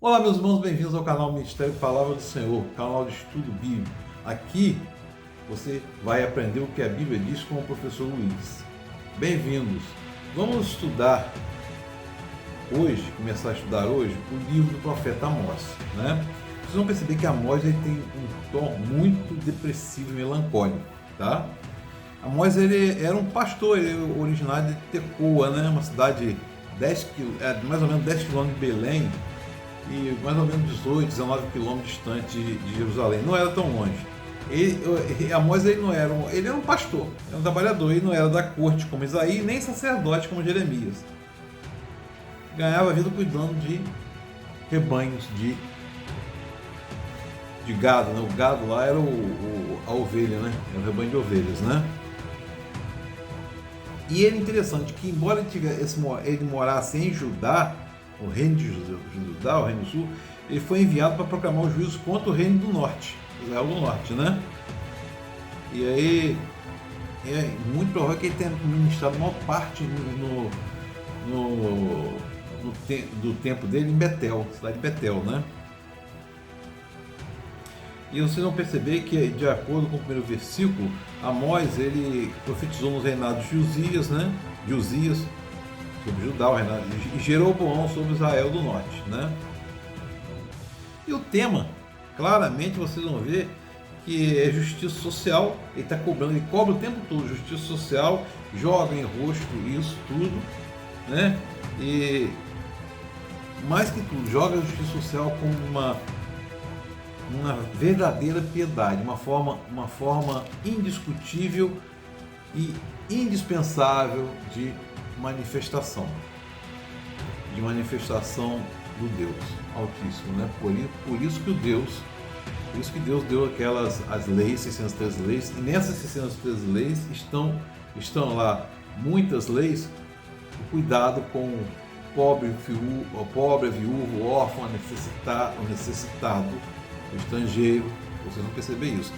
Olá, meus irmãos, bem-vindos ao canal Ministério Palavra do Senhor, canal de estudo bíblico. Aqui você vai aprender o que a Bíblia diz com o professor Luiz. Bem-vindos! Vamos estudar hoje, começar a estudar hoje, o livro do profeta Amós, né? Vocês vão perceber que Amós ele tem um tom muito depressivo e melancólico, tá? Amós ele era um pastor, ele é originário de Tecoa, né? Uma cidade mais ou menos 10 quilômetros de Belém, e mais ou menos 18, 19 quilômetros distante de Jerusalém. Não era tão longe. Amós ele não era ele era um pastor, era um trabalhador, ele não era da corte como Isaías, nem sacerdote como Jeremias. Ganhava a vida cuidando de rebanhos de gado, né? O gado lá era a ovelha, né? Era o rebanho de ovelhas, né? E ele é interessante que, embora ele morasse em Judá, o reino de Judá, o reino do sul, ele foi enviado para proclamar o juízo contra o reino do norte, Israel do norte, né? E aí é muito provável que ele tenha ministrado a maior parte do tempo dele em Betel, cidade de Betel, né? E vocês vão perceber que, de acordo com o primeiro versículo, Amós ele profetizou nos reinados de Uzias, né? De Uzias, sobre Judá, o reinado, e Jeroboão sobre Israel do norte, né? E o tema, claramente vocês vão ver que é justiça social. Ele está cobrando, ele cobra o tempo todo justiça social, joga em rosto isso tudo, né? E mais que tudo, joga a justiça social como uma verdadeira piedade, uma forma indiscutível e indispensável de manifestação do Deus Altíssimo, né? Por isso que Deus deu as leis, 613 leis, e nessas 613 leis estão lá muitas leis, o cuidado com o pobre, a viúva, o órfão, o necessitado, o estrangeiro. Vocês vão perceber isso.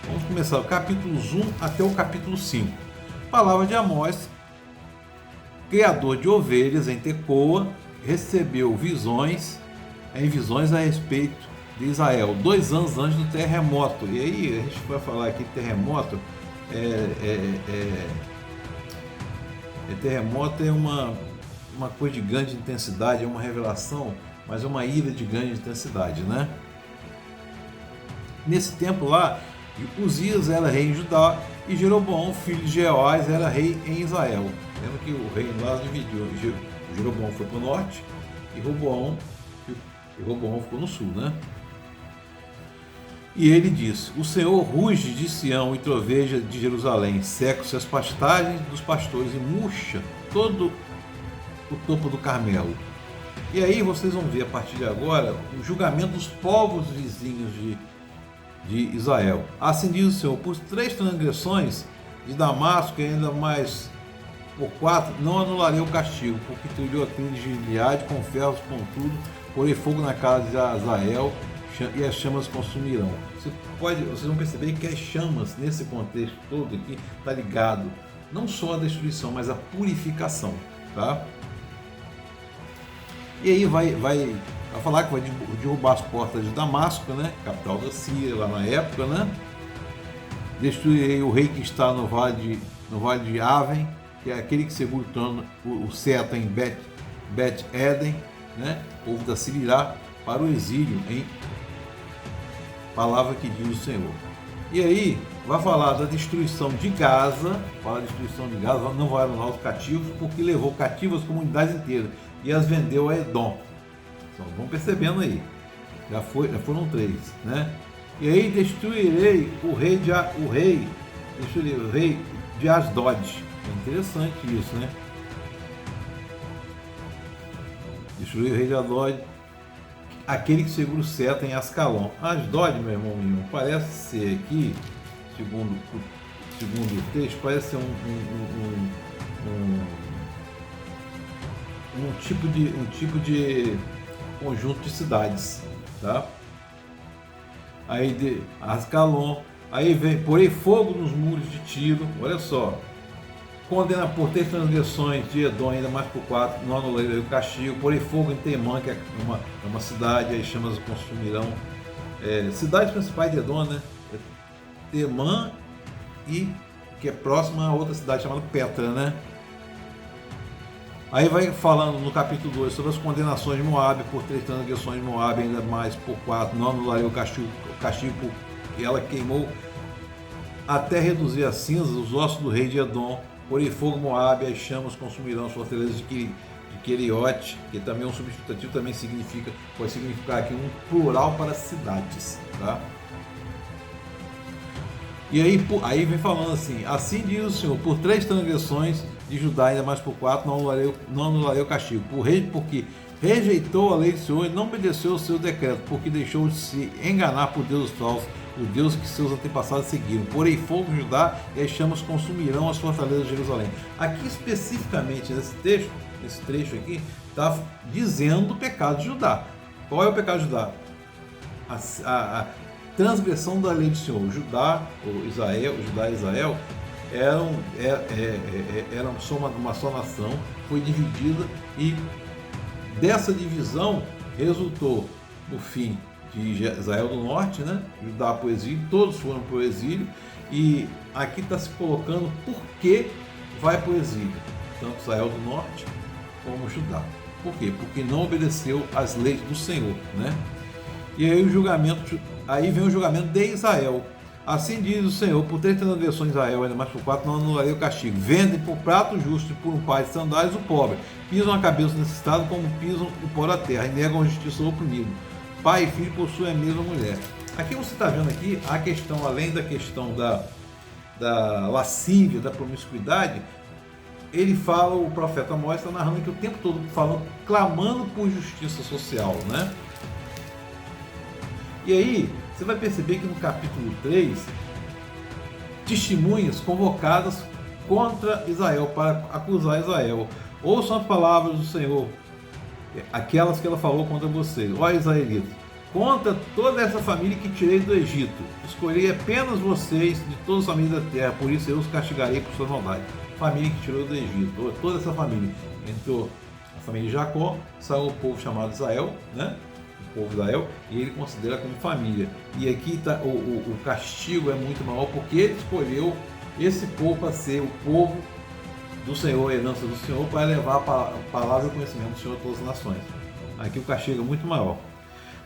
Vamos começar o capítulo 1 até o capítulo 5. Palavra de Amós, criador de ovelhas em Tecoa, recebeu visões a respeito de Israel, 2 anos antes do terremoto. E aí a gente vai falar aqui de terremoto. Terremoto é uma coisa de grande intensidade, é uma revelação, mas é uma ira de grande intensidade, né? Nesse tempo lá, Uzias era rei em Judá e Jeroboão, filho de Jeoás, era rei em Israel. Lembra que o reino lá dividiu. Jeroboão foi para o norte e Roboão ficou no sul, né? E ele disse: o Senhor ruge de Sião e troveja de Jerusalém, seca-se as pastagens dos pastores e murcha todo o topo do Carmelo. E aí vocês vão ver a partir de agora o julgamento dos povos vizinhos de Israel. Assim diz o Senhor: por 3 transgressões de Damasco e ainda mais por 4, não anularei o castigo, porque trilhou a trilha de Gileade com ferros, com tudo, porei fogo na casa de Azael e as chamas consumirão. Vocês vão perceber que as chamas, nesse contexto todo aqui, está ligado não só à destruição, mas à purificação, tá? E aí vai falar que vai derrubar as portas de Damasco, né? Capital da Síria lá na época, né? Destruirei o rei que está no vale de Aven, que é aquele que segura o cetro em Bet-Eden, né? Povo da Síria irá para o exílio, em palavra que diz o Senhor. E aí vai falar da destruição de Gaza, não vai anular os cativos, porque levou cativas comunidades inteiras e as vendeu a Edom. Então, vão percebendo aí, já foram 3, né? E aí destruirei o rei de Asdod. É interessante isso, né? Destruir o rei de Asdod, aquele que segura o cetro em Ascalon. Asdod, meu irmão, parece ser aqui, segundo o texto, parece ser um tipo de conjunto de cidades, tá? Aí de Ascalon, aí vem, porém fogo nos muros de Tiro, olha só, condena por 3 transgressões de Edom, ainda mais por 4, não anularei o castigo, porém fogo em Temã, que é uma cidade, aí chamas consumirão. Cidades principais de Edom, né? Temã, e que é próxima a outra cidade chamada Petra, né? Aí vai falando no capítulo 2 sobre as condenações de Moabe por 3 transgressões de Moabe, ainda mais por 4, não anularei o castigo porque ela queimou até reduzir a cinzas os ossos do rei de Edom, porém fogo Moabe, as chamas consumirão as fortalezas de Queriote, que também é um substantivo, também pode significar aqui um plural para cidades, tá? E aí vem falando assim diz o Senhor, por 3 transgressões de Judá, ainda mais por 4, não anularei o castigo, porque rejeitou a lei do Senhor e não obedeceu o seu decreto, porque deixou de se enganar por deuses falsos, o Deus que seus antepassados seguiram. Porém fogo em Judá e as chamas consumirão as fortalezas de Jerusalém. Aqui especificamente nesse trecho aqui, está dizendo o pecado de Judá. Qual é o pecado de Judá? A transgressão da lei do Senhor. Judá e Israel eram uma só nação, foi dividida, e dessa divisão resultou no fim de Israel do Norte, né? Judá para o exílio, todos foram para o exílio, e aqui está se colocando por que vai para o exílio, tanto Israel do Norte como Judá. Por quê? Porque não obedeceu às leis do Senhor, né? E aí vem o julgamento de Israel. Assim diz o Senhor, por 3 transgressões de Israel, ainda mais por 4, não anularei o castigo. Vendem por prato justo e por um par de sandálias o pobre. Pisam a cabeça do necessitado como pisam o pó da terra, e negam a justiça ao oprimido. Pai e filho possuem a mesma mulher. Aqui você está vendo aqui a questão, além da questão da lascívia, da promiscuidade, ele fala, o profeta Amós está narrando aqui o tempo todo, falando, clamando por justiça social, né? E aí, você vai perceber que no capítulo 3, testemunhas convocadas contra Israel, para acusar Israel. Ouçam as palavras do Senhor, aquelas que ela falou contra vocês. Ó israelitas, contra toda essa família que tirei do Egito, escolhi apenas vocês de todas as famílias da terra, por isso eu os castigarei por sua maldade. Família que tirou do Egito, toda essa família. Entrou a família de Jacó, saiu o povo chamado Israel, né? O povo de Israel, e ele considera como família. E aqui tá, o castigo é muito maior, porque ele escolheu esse povo para ser o povo do Senhor, a herança do Senhor, para levar a palavra e o conhecimento do Senhor a todas as nações. Aqui o castigo é muito maior.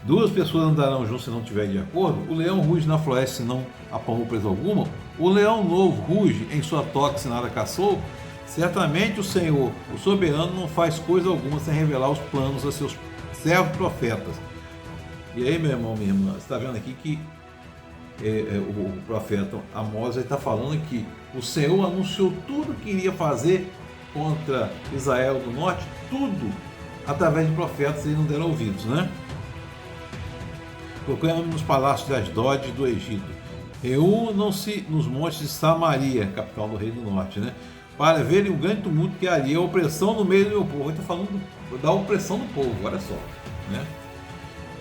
2 pessoas andarão juntos se não tiverem de acordo. O leão ruge na floresta se não apanhou presa alguma. O leão novo ruge em sua toca se nada caçou. Certamente o Senhor, o soberano, não faz coisa alguma sem revelar os planos a seus servos profetas. E aí, meu irmão, minha irmã, você está vendo aqui que o profeta Amós está falando que o Senhor anunciou tudo que iria fazer contra Israel do Norte, tudo através de profetas, e não deram ouvidos, né? Proclamem nos palácios de Asdod do Egito. Reúnam-se nos montes de Samaria, capital do rei do norte, né? Para verem o grande tumulto que haria, a opressão no meio do meu povo. Ele está falando da opressão do povo, olha só, né?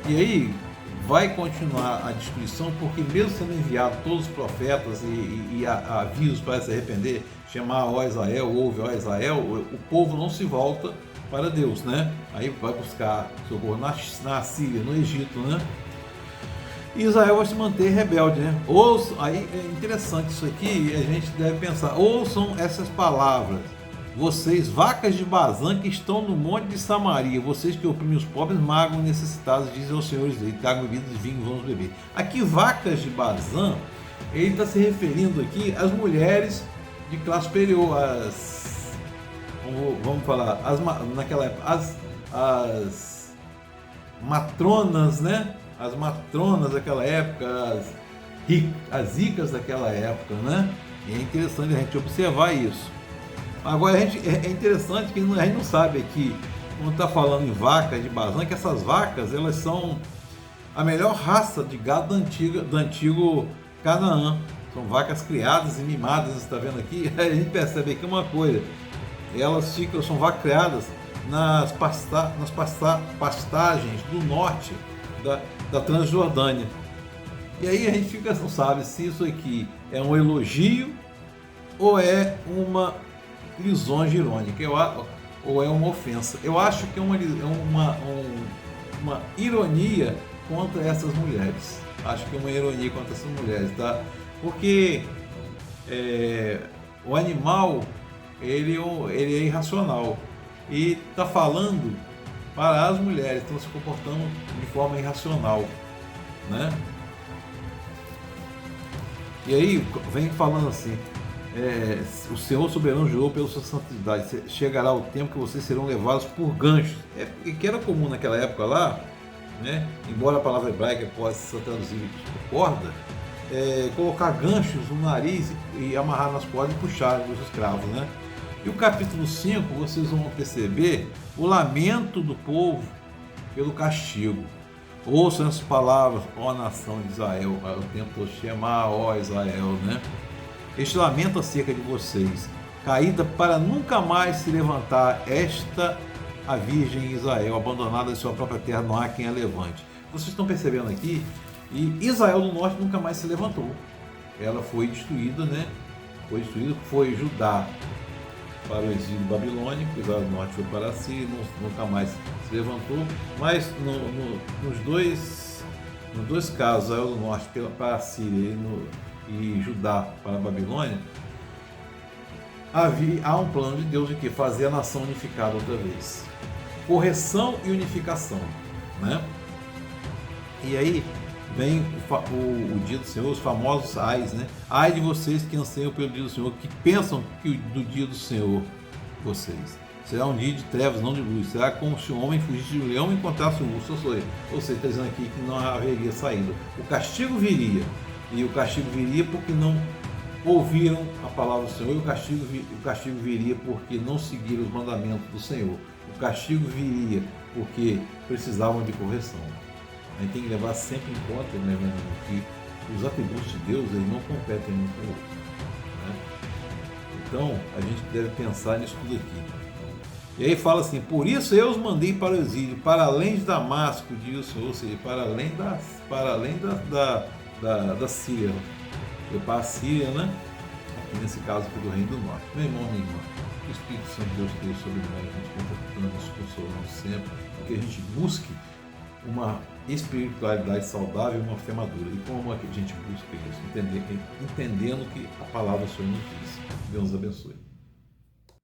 E aí vai continuar a destruição, porque mesmo sendo enviado todos os profetas e avisos para se arrepender, chamar ó Israel, ouve ó Israel, o povo não se volta para Deus, né? Aí vai buscar socorro na Síria, no Egito, né? E Israel vai se manter rebelde, né? Aí é interessante isso aqui, a gente deve pensar, ouçam essas palavras, vocês vacas de Bazã que estão no monte de Samaria, vocês que oprimem os pobres, magam necessitados, dizem aos senhores, tragam bebidas de vinho, vamos beber. Aqui vacas de Bazã, ele está se referindo aqui às mulheres de classe superior, vamos falar, naquela época, as matronas, né? As matronas daquela época, as ricas daquela época, né? E é interessante a gente observar isso. Agora é interessante que a gente não sabe aqui, quando está falando em vacas de Bazã, que essas vacas, elas são a melhor raça de gado do antigo Canaã. São vacas criadas e mimadas, você está vendo aqui? A gente percebe aqui uma coisa, são vacas criadas nas pastagens do norte da Transjordânia. E aí a gente não sabe se isso aqui é um elogio ou é uma lisonja irônica, ou é uma ofensa. Eu acho que é uma ironia contra essas mulheres. Acho que é uma ironia contra essas mulheres, tá? Porque o animal, ele é irracional e está falando para as mulheres, estão se comportando de forma irracional, né? E aí vem falando assim, o Senhor soberano jurou pela sua santidade, chegará o tempo que vocês serão levados por ganchos. Que era comum naquela época lá, né? Embora a palavra hebraica possa ser traduzida por corda, colocar ganchos no nariz e amarrar nas cordas e puxar os escravos, né? E o capítulo 5, vocês vão perceber o lamento do povo pelo castigo. Ouçam as palavras, ó nação de Israel, o tempo todo Shema, ó Israel, né? Este lamento acerca de vocês, caída para nunca mais se levantar, esta a Virgem Israel, abandonada em sua própria terra, não há quem a levante. Vocês estão percebendo aqui? E Israel do Norte nunca mais se levantou. Ela foi destruída, né? Foi Judá para o exílio babilônico, Israel do Norte foi para a Síria, nunca mais se levantou, mas nos dois casos, Israel do Norte para a Síria e Judá para a Babilônia, há um plano de Deus de que fazer a nação unificada outra vez. Correção e unificação, né? E aí vem o dia do Senhor, os famosos ais, né? Ai de vocês que anseiam pelo dia do Senhor, que pensam que do dia do Senhor vocês. Será um dia de trevas, não de luz. Será como se um homem fugisse de um leão e encontrasse um urso. Ou seja, está dizendo aqui que não haveria saída. O castigo viria. E o castigo viria porque não ouviram a palavra do Senhor. E o castigo viria porque não seguiram os mandamentos do Senhor. O castigo viria porque precisavam de correção. A gente tem que levar sempre em conta, né, que os atributos de Deus eles não competem um com o outro, né? Então a gente deve pensar nisso tudo aqui. E aí fala assim: por isso eu os mandei para o exílio, para além de Damasco, diz o Senhor, ou seja, para além da Síria, para a Síria, né? Aqui nesse caso aqui do Reino do Norte. Meu irmão, minha irmã, que o Espírito Santo de Deus esteja sobre nós, a gente confortando, nos consolando sempre, que a gente busque uma espiritualidade saudável e uma fé madura. E como é que a gente busca isso? Entendendo que a palavra do Senhor nos diz. Deus nos abençoe.